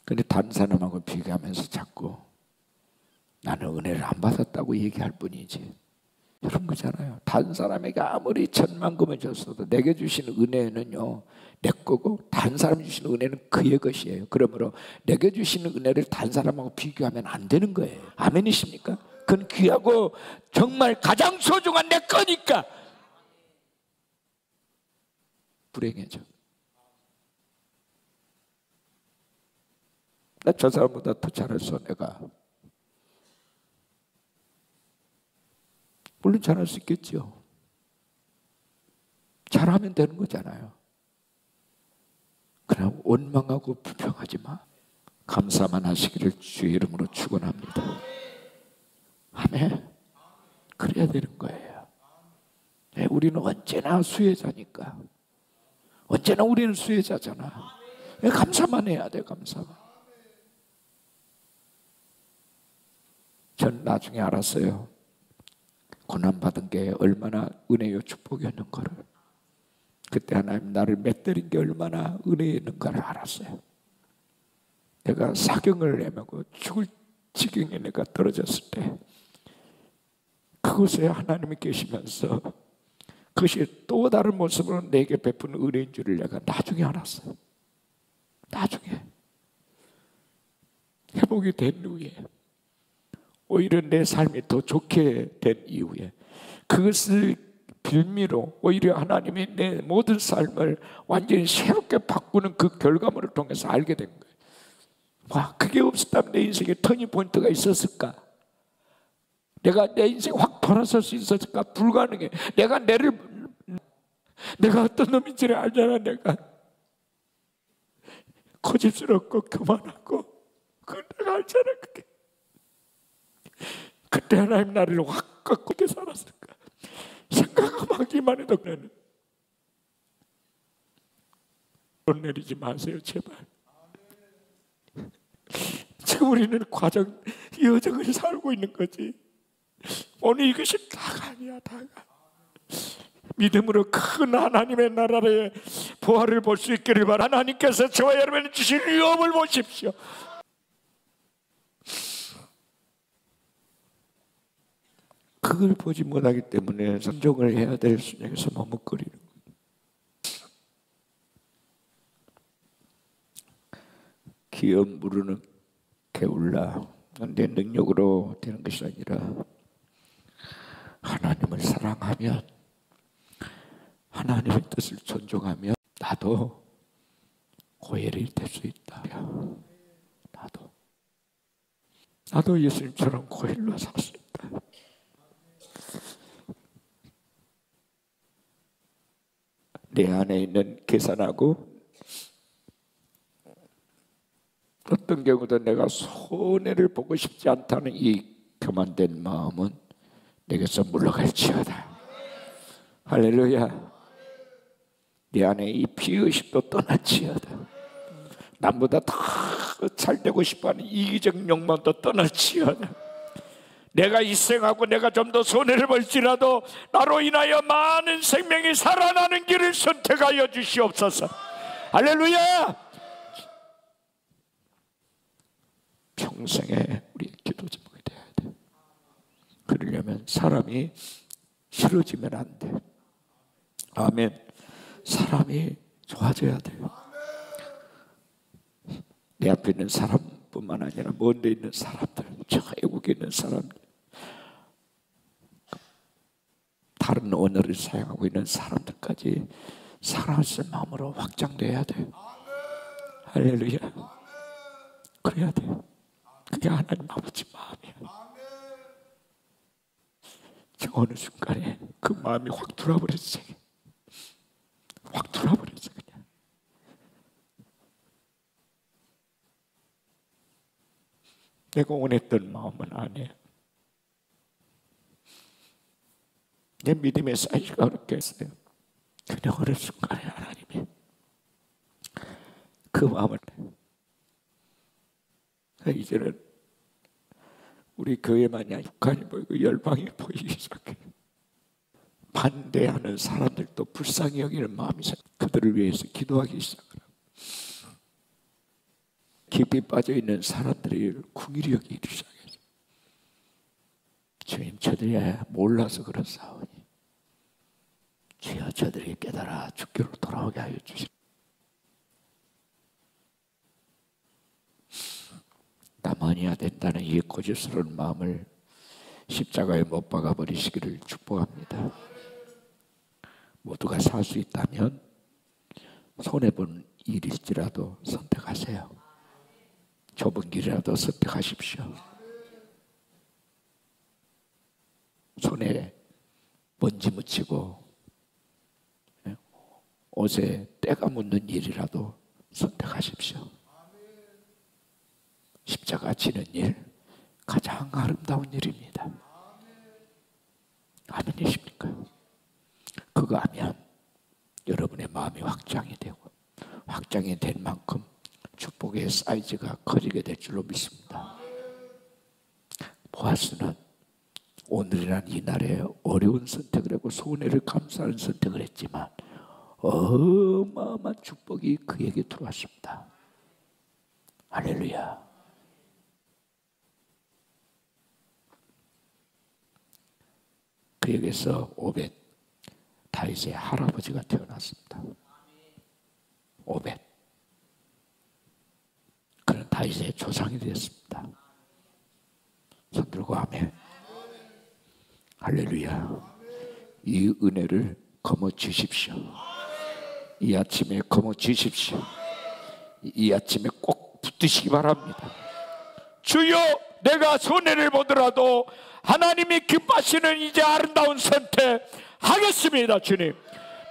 근데 다른 사람하고 비교하면서 자꾸 나는 은혜를 안 받았다고 얘기할 뿐이지. 이런 거잖아요. 다른 사람에게 아무리 천만금을 줬어도 내게 주신 은혜는요 내 거고 다른 사람 주신 은혜는 그의 것이에요. 그러므로 내게 주신 은혜를 다른 사람하고 비교하면 안 되는 거예요. 아멘이십니까? 그건 귀하고 정말 가장 소중한 내 거니까. 불행해져. 나 저 사람보다 더 잘했어. 내가 물론 잘할 수 있겠죠. 잘하면 되는 거잖아요. 그럼 원망하고 불평하지 마. 감사만 하시기를 주의 이름으로 축원합니다. 아멘. 그래야 되는 거예요. 네, 우리는 언제나 수혜자니까. 언제나 우리는 수혜자잖아. 네, 감사만 해야 돼. 감사만. 전 나중에 알았어요. 고난받은 게 얼마나 은혜요 축복이었는가를. 그때 하나님 나를 맷때린 게 얼마나 은혜였는가를 알았어요. 내가 사경을 내매고 죽을 지경에 내가 떨어졌을 때 그곳에 하나님이 계시면서 그것이 또 다른 모습으로 내게 베푼 은혜인 줄을 내가 나중에 알았어요. 나중에 회복이 된 후에 오히려 내 삶이 더 좋게 된 이후에 그것을 빌미로 오히려 하나님이 내 모든 삶을 완전히 새롭게 바꾸는 그 결과물을 통해서 알게 된 거예요. 와, 그게 없었다면 내 인생에 터닝 포인트가 있었을까? 내가 내 인생 확 돌아설 수 있었을까? 불가능해. 내가 어떤 놈인지를 알잖아. 내가 고집스럽고 교만하고 그걸 내가 알잖아. 그게 그때 하나님 나를 확 꺾게 살았을까? 생각하기만 해도 그는 돈 내리지 마세요 제발. 지금 우리는 과정 여정을 살고 있는 거지. 오늘 이것이 다가 아니야. 다가 믿음으로 큰 하나님의 나라의 보화를 볼 수 있기를 바라. 하나님께서 저와 여러분이 주신 위험을 보십시오. 그걸 보지 못하기 때문에 순종을 해야 될 순종에서 머뭇거리는 거예요. 기업 무르는 게을라 내 능력으로 되는 것이 아니라 하나님을 사랑하면 하나님의 뜻을 존중하면 나도 고혈이 될 수 있다. 나도 예수님처럼 고혈로 살 수 있다. 내 안에 있는 계산하고 어떤 경우도 내가 손해를 보고 싶지 않다는 이 교만된 마음은 내게서 물러갈지어다. 할렐루야. 내 안에 이 비의식도 떠날지어다. 남보다 더 잘되고 싶어하는 이기적 욕망도 떠날지어다. 내가 희생하고 내가 좀 더 손해를 볼지라도 나로 인하여 많은 생명이 살아나는 길을 선택하여 주시옵소서. 할렐루야. 평생에 우리 기도 제목이 돼야 돼. 그러려면 사람이 싫어지면 안 돼. 아멘. 사람이 좋아져야 돼요. 내 앞에 있는 사람뿐만 아니라 먼 데 있는 사람들, 저 외국에 있는 사람들, 다른 언어를 사용하고 있는 사람들까지 사랑할 마음으로 확장돼야 돼요. 할렐루야. 그래야 돼요. 그게 하나님 아버지 마음이에요. 저 어느 순간에 그 마음이 확 돌아버렸어요. 확 돌아버렸어 그냥. 내가 원했던 마음은 아니에요. 내 믿음의 사이즈가 그렇게 했어요. 그냥 어느 순간에 하나님이 그 마음을, 이제는 우리 교회만이 아니라 북한이 보이고 열방이 보이기 시작해요. 반대하는 사람들도 불쌍히 여기는 마음이 생겨 그들을 위해서 기도하기 시작해요. 깊이 빠져있는 사람들이 궁일이 여기기 시작해요. 주님, 저들이 몰라서 그렇사오니 주여 저들이 깨달아 주께로 돌아오게 하여 주시옵소서. 나만이야 된다는 이 고집스러운 마음을 십자가에 못 박아 버리시기를 축복합니다. 모두가 살 수 있다면 손해본 일일지라도 선택하세요. 좁은 길이라도 선택하십시오. 손에 먼지 묻히고 옷에 때가 묻는 일이라도 선택하십시오. 십자가 지는 일, 가장 아름다운 일입니다. 아멘이십니까? 그거 하면 여러분의 마음이 확장이 되고, 확장이 된 만큼 축복의 사이즈가 커지게 될 줄로 믿습니다. 보아스는 오늘이란 이 날에 어려운 선택을 하고 손해를 감수하는 선택을 했지만 어마어마한 축복이 그에게 들어왔습니다. 할렐루야. 그에게서 오벳, 다윗의 할아버지가 태어났습니다. 오벳, 그는 다윗의 조상이 되었습니다. 손 들고 아멘. 할렐루야. 이 은혜를 거머 주십시오. 이 아침에 거머 주십시오. 이 아침에 꼭 붙드시기 바랍니다. 주여, 내가 손해를 보더라도 하나님이 기뻐하시는 이제 아름다운 선택 하겠습니다. 주님,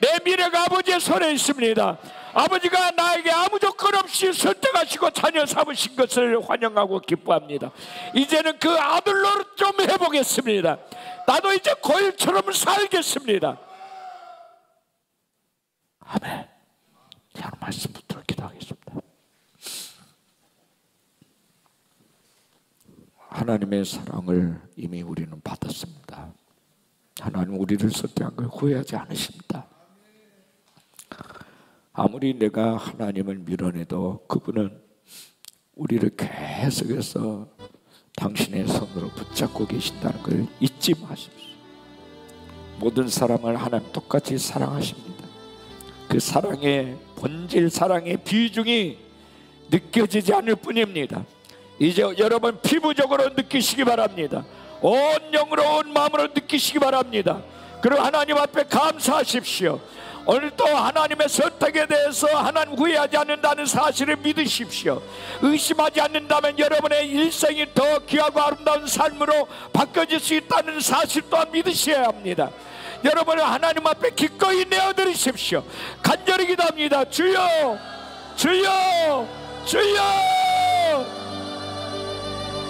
내 미래가 아버지의 손에 있습니다. 아버지가 나에게 아무 조건 없이 선택하시고 자녀 삼으신 것을 환영하고 기뻐합니다. 이제는 그 아들로 좀 해보겠습니다. 나도 이제 고일처럼 살겠습니다. 아멘. 자, 말씀 붙들어 기도하겠습니다. 하나님의 사랑을 이미 우리는 받았습니다. 하나님 우리를 선택한 걸 후회하지 않으십니다. 아무리 내가 하나님을 밀어내도 그분은 우리를 계속해서 당신의 손으로 붙잡고 계신다는 걸 잊지 마십시오. 모든 사람을 하나님 똑같이 사랑하십니다. 그 사랑의 본질, 사랑의 비중이 느껴지지 않을 뿐입니다. 이제 여러분 피부적으로 느끼시기 바랍니다. 온 영으로 온 마음으로 느끼시기 바랍니다. 그리고 하나님 앞에 감사하십시오. 오늘도 하나님의 선택에 대해서 하나님 후회하지 않는다는 사실을 믿으십시오. 의심하지 않는다면 여러분의 일생이 더 귀하고 아름다운 삶으로 바뀌어질 수 있다는 사실 또한 믿으셔야 합니다. 여러분을 하나님 앞에 기꺼이 내어드리십시오. 간절히 기도합니다. 주여, 주여, 주여.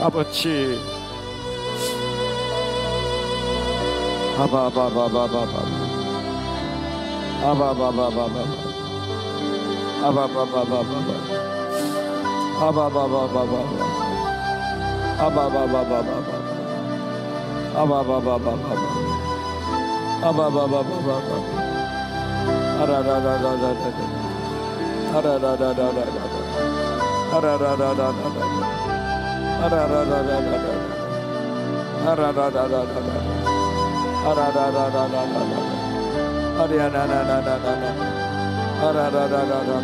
아버지, 아바바바바바바, 아바바바바바바, 아바바바바바바, 아바바바바바바, 아바바바바바바, 아바바바바바바, 아바바바바바바, 아라라라라라라, 아라라라라라라, 아라라라라라라, 아라라라라라라, 아라라라라라라, 아라라라라라라, 아리아나나나나나나, 아라라라라라라,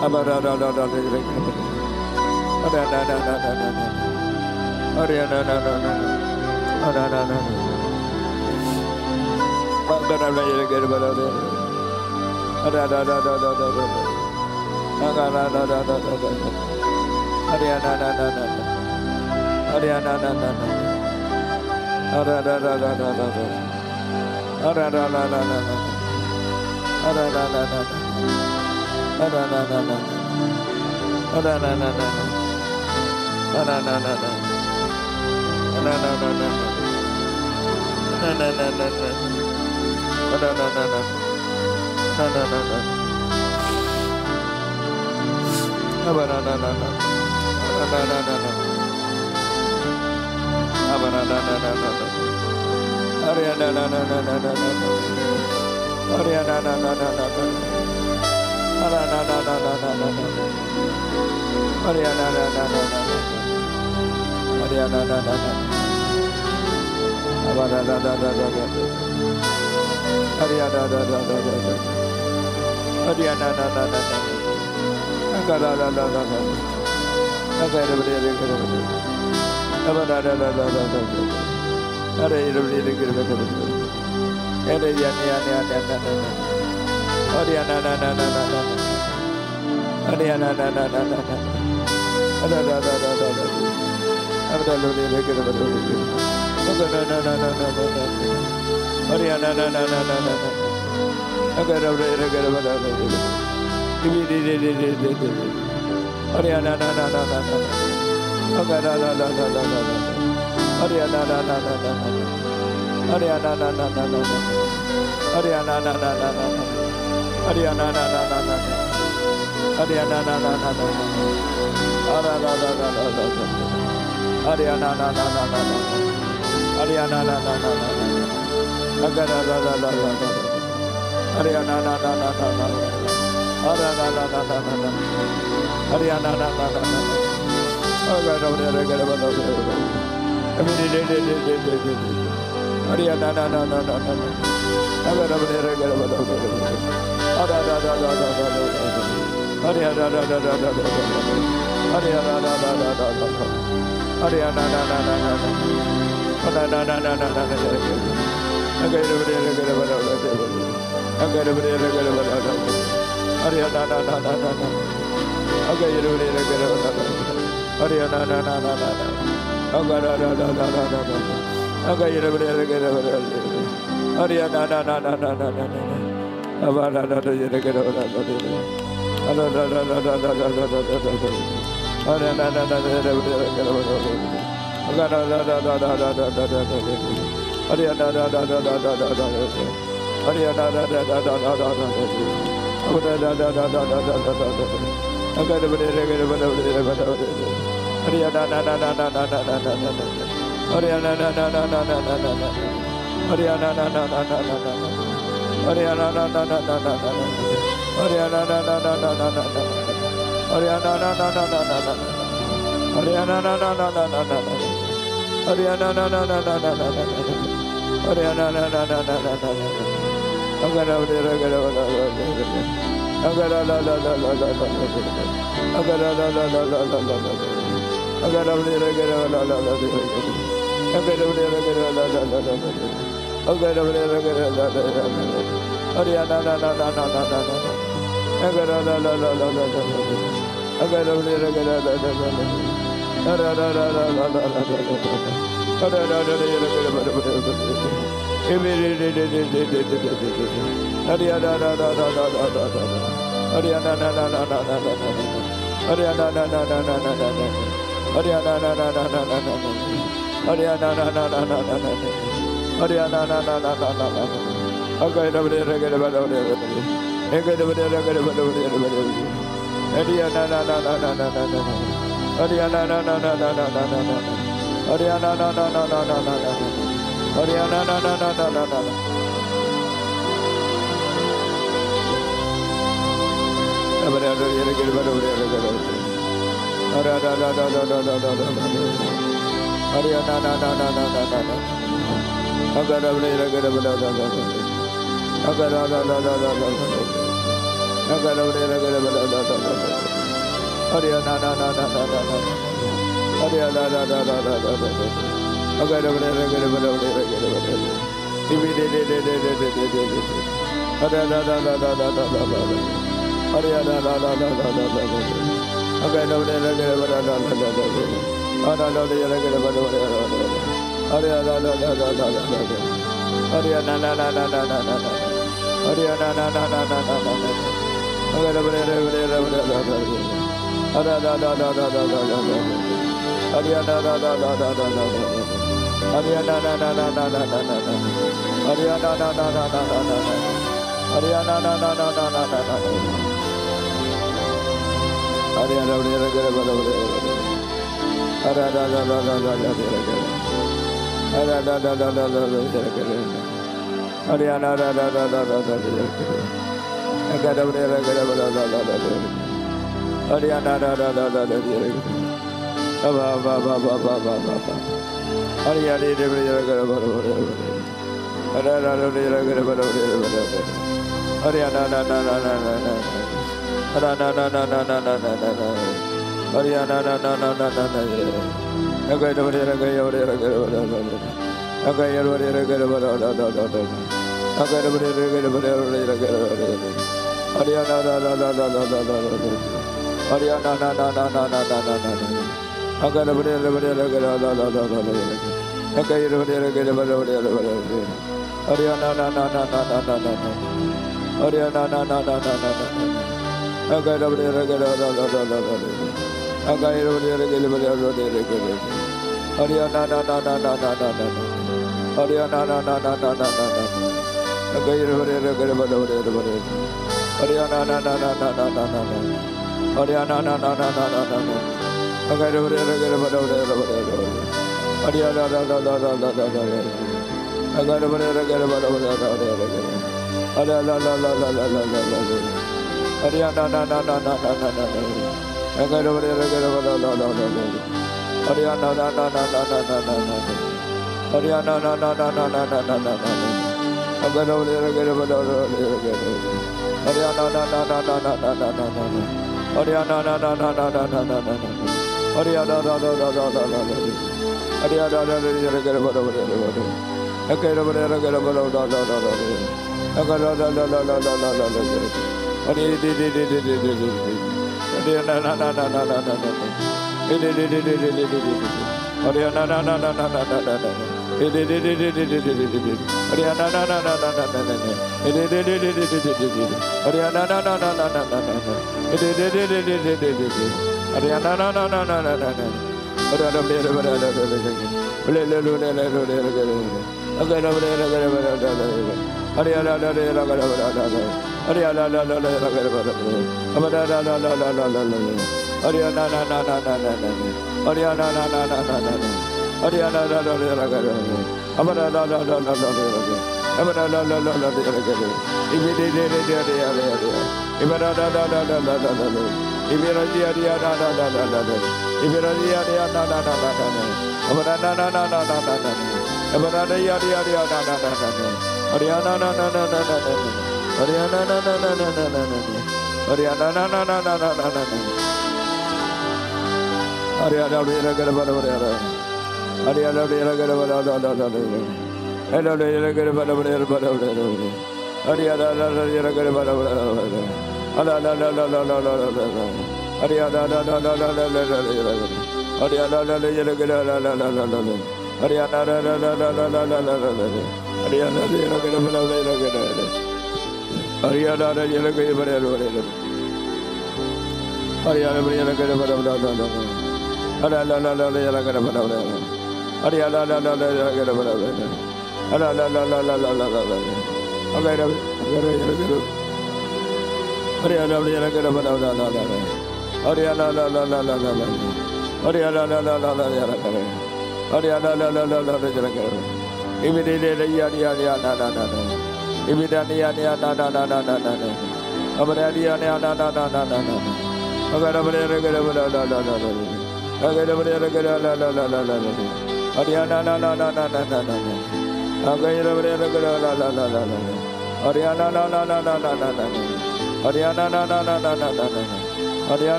아바라라라라라, 아라나나나나나, 아리아나나나나, 아라나나나, 바라라라라라라, 아라라라라라라, 아가라라라라라, 아리아나나나나, 아리아나나나나, 아라라라라라라, 아라라라라라라, 아라라라라라, 아라나나나, 아라나나나, 아라나나나, 아라나나나, 아라나나나, 아라나나나, 아라나나나, 아바나나나나, 아바나나나나, 아바나나나나나, 아리아나나나나나나, 아리아나나나나나, 아라나나나나나나, 아리아나나나나나, 아리아나나나나, 아바나나나나나, 아리아나나나나나, 아리아나나나나나, 아가라라라라라, 아가라라라라라, 아바라라라라라라, 아레이르리르기르르르, 에레야니야니야니야니야니야, 아리아나나나나나나, 아리아나나나나나, 아라라라라라라, 아라라리르기르르르, 아가라나나나나나, 아리아나나나나나나, 아가라리르기르르르, 이비리리리리리리, 아리아나나나나나나, 아가라라라라라라, 아리아나나나나나나, 아리아나나나나나나, 아리아나나나나나, 아리아나나나나나, 아리아나나나나나, 아라라라라라라, 아리아나나나나나, 아리아나나나나나, 아가라라라라라라, 아리아나나나나나, 아라라라라라라, 아리아나나나나나, 아가라라라라라라, 아미리리리리리리리, 아리아나나나나나나, 아가라라라라라라, 아라라라라라라라, 아리아라라라라라라, 아리아라라라라라라, 아리아나나나나나, 아나나나나나나,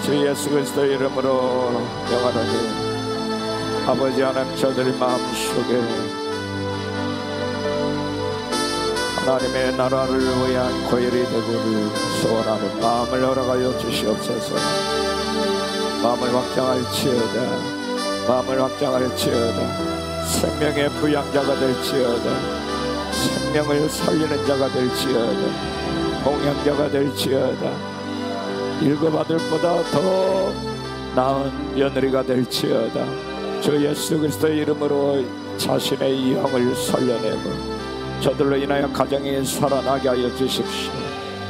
주 예수 그리스도 이름으로 영원하게 아버지 하나님 저들의 마음속에 하나님의 나라를 위한 고열이 되기를 소원하는 마음을 허락하여 주시옵소서. 마음을 확장할지어다. 마음을 확장할지어다. 생명의 부양자가 될지어다. 생명을 살리는 자가 될지어다. 공양자가 될지어다. 읽어받을 보다 더 나은 며느리가 될지어다. 주 예수 그리스도의 이름으로 자신의 이 영을 살려내고 저들로 인하여 가정이 살아나게 하여 주십시오.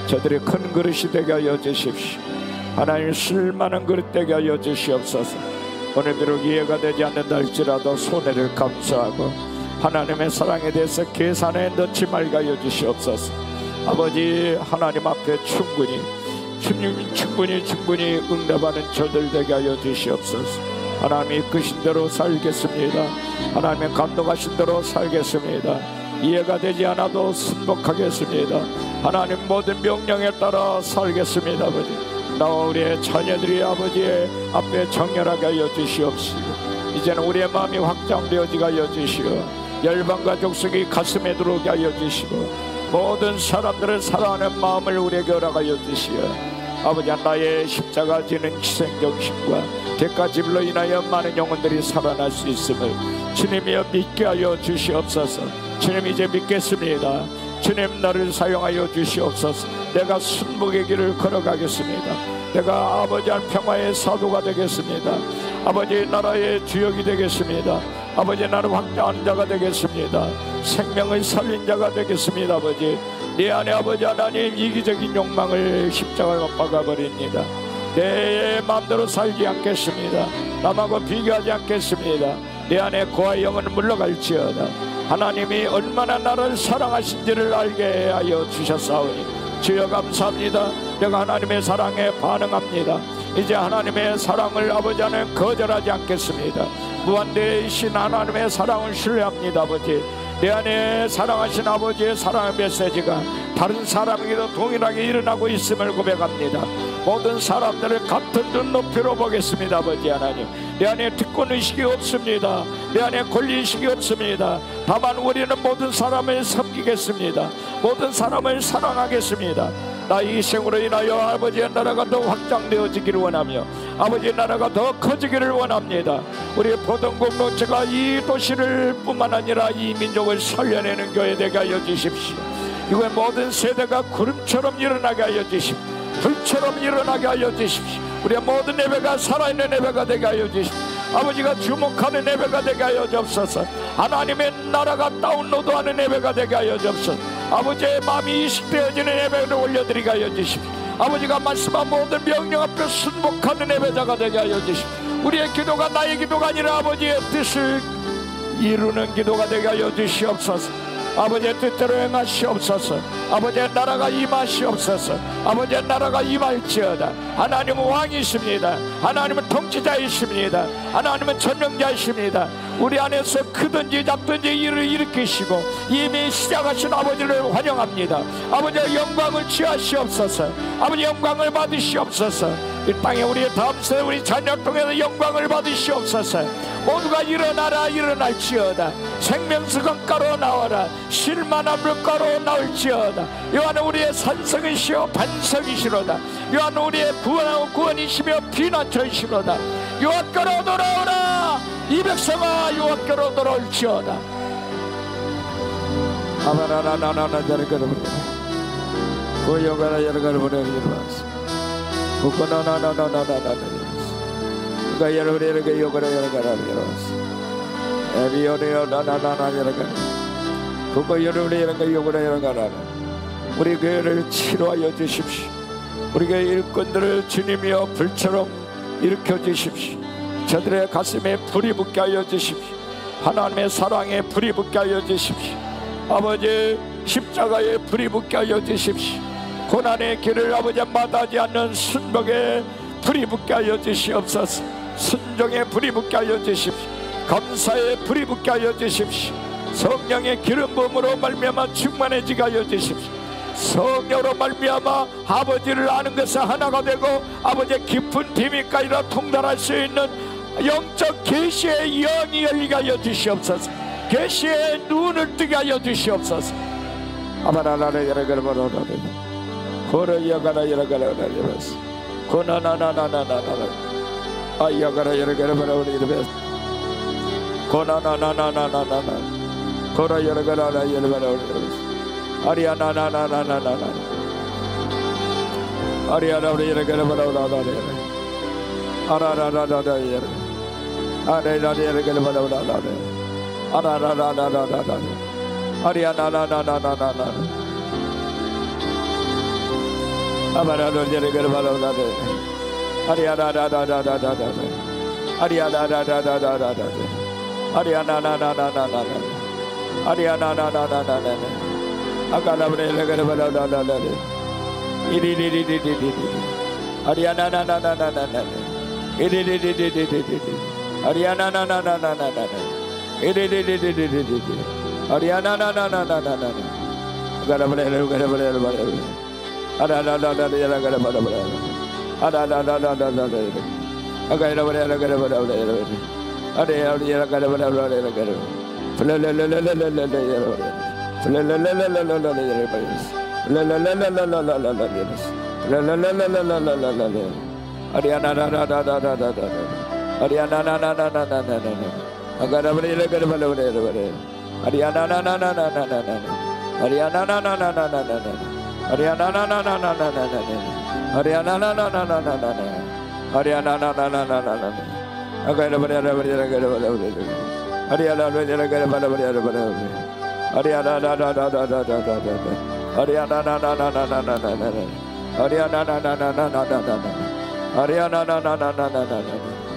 저들이 큰 그릇이 되게 하여 주십시오. 하나님 쓸만한 그릇 되게 하여 주시옵소서. 오늘 비록 이해가 되지 않는다 할지라도 손해를 감수하고 하나님의 사랑에 대해서 계산에 넣지 말게 하여 주시옵소서. 아버지 하나님 앞에 충분히 주님이 충분히 응답하는 저들 되게 하여 주시옵소서. 하나님이 이끄신 대로 살겠습니다. 하나님의 감동하신 대로 살겠습니다. 이해가 되지 않아도 순복하겠습니다. 하나님 모든 명령에 따라 살겠습니다. 아버지 나와 우리의 자녀들이 아버지의 앞에 정결하게 하여 주시옵시고 이제는 우리의 마음이 확장되어지게 하여 주시고 열방과 족속이 가슴에 들어오게 하여 주시고 모든 사람들을 사랑하는 마음을 우리에게 허락하여 주시어 아버지 나의 십자가 지는 희생정신과 대가집으로 인하여 많은 영혼들이 살아날 수 있음을 주님이여 믿게 하여 주시옵소서. 주님 이제 믿겠습니다. 주님 나를 사용하여 주시옵소서. 내가 순복의 길을 걸어가겠습니다. 내가 아버지 한 평화의 사도가 되겠습니다. 아버지 나라의 주역이 되겠습니다. 아버지 나를 확장하는 자가 되겠습니다. 생명을 살린 자가 되겠습니다. 아버지 내 안에 아버지 하나님 이기적인 욕망을 십자가에 못 박아버립니다. 내 마음대로 살지 않겠습니다. 남하고 비교하지 않겠습니다. 내 안에 고아의 영은 물러갈지어다. 하나님이 얼마나 나를 사랑하신지를 알게 하여 주셨사오니 주여 감사합니다. 내가 하나님의 사랑에 반응합니다. 이제 하나님의 사랑을 아버지 안에 거절하지 않겠습니다. 무한대이신 하나님의 사랑을 신뢰합니다. 아버지 내 안에 사랑하신 아버지의 사랑의 메시지가 다른 사람에게도 동일하게 일어나고 있음을 고백합니다. 모든 사람들을 같은 눈높이로 보겠습니다. 아버지 하나님 내 안에 특권의식이 없습니다. 내 안에 권리의식이 없습니다. 다만 우리는 모든 사람을 섬기겠습니다. 모든 사람을 사랑하겠습니다. 나의 희생으로 인하여 아버지의 나라가 더 확장되어지기를 원하며 아버지의 나라가 더 커지기를 원합니다. 우리의 보던 공동체가 이 도시를 뿐만 아니라 이 민족을 살려내는 교회 되게 하여 주십시오. 이거의 모든 세대가 구름처럼 일어나게 하여 주십시오. 불처럼 일어나게 하여 주십시오. 우리의 모든 예배가 살아있는 예배가 되게 하여 주십시오. 아버지가 주목하는 예배가 되게 하여 주옵소서. 하나님의 나라가 다운로드하는 예배가 되게 하여 주옵소서. 아버지의 마음이 이식되어지는 예배를 올려드리게 하여 주십시오. 아버지가 말씀한 모든 명령 앞에 순복하는 예배자가 되게 하여 주십시오. 우리의 기도가 나의 기도가 아니라 아버지의 뜻을 이루는 기도가 되게 하여 주시옵소서. 아버지의 뜻대로 행하시옵소서. 아버지의 나라가 임하시옵소서. 아버지의 나라가 임할지어다. 하나님은 왕이십니다. 하나님은 통치자이십니다. 하나님은 전명자이십니다. 우리 안에서 크든지 작든지 일을 일으키시고 이미 시작하신 아버지를 환영합니다. 아버지의 영광을 취하시옵소서. 아버지 영광을 받으시옵소서. 이 땅에 우리의 다음 세대 우리 자녀 통해서 영광을 받으시옵소서. 모두가 일어나라 일어날지어다. 생명수 강가로 나와라. 실만한 물가로 나올지어다. 요한은 우리의 산성이시여 반석이시로다. 요한은 우리의 구원이시며 피난처이시로다. 요한께로 돌아오라. 이 백성아 요한께로 돌아올지어다. 아바라라라라라 저리가라 고요가라 여러가라 보내리라스 고코나나나나나나나 그가 여러분에게 요가라 여러가라 여러스 에리오네오 나나나나 여러가라 그가 여러분에게 요가라 여러가라 우리 교회를 치료하여 주십시오. 우리 교회 일꾼들을 주님이여 불처럼 일으켜 주십시오. 저들의 가슴에 불이 붙게 하여 주십시오. 하나님의 사랑에 불이 붙게 하여 주십시오. 아버지 십자가에 불이 붙게 하여 주십시오. 고난의 길을 아버지 마다하지 않는 순복에 불이 붙게 하여 주시옵소서. 순종에 불이 붙게 하여 주십시오. 감사에 불이 붙게 하여 주십시오. 성령의 기름 부음으로 말미암아 충만해지게 하여 주십시오. 성령으로 말미암아 아버지를 아는 것은 하나가 되고 아버지의 깊은 비밀까지도 통달할 수 있는 영적 계시의 영이 열리게 하여 주시옵소서. 계시의 눈을 뜨게 하여 주시옵소서. 아바라라라 여러가라바라라 고라야가라 여러가라바라라 고나나나나나나나 아야가라 여러가라바라라 고나나나나나나나 고라 여러가라라 여러가라바라라 아리아나나나나나나 아리아나우리 여러가라바라라 아라라라라라 아레라라 여러가라바라라 아라라라라라라 아리아나나나나나나 아바라로 여러가라바라라 아리아라라라라라라 아리아라라라라라라 아리아나나나나나나 아리아나나나나나나 아까라브레 여러가라바라라 이리리리리리리리 아리아나나나나나나 이리리리리리리리 아리아나나나나나나 이리리리리리리리 아리아나나나나나나 가라바레 여러가라바라라 아라라라라라 여러가라바라라 아라라라라라라 아가라바레 여러가라바라라 아레아리 여러가라바라라 아리아나나나나나나나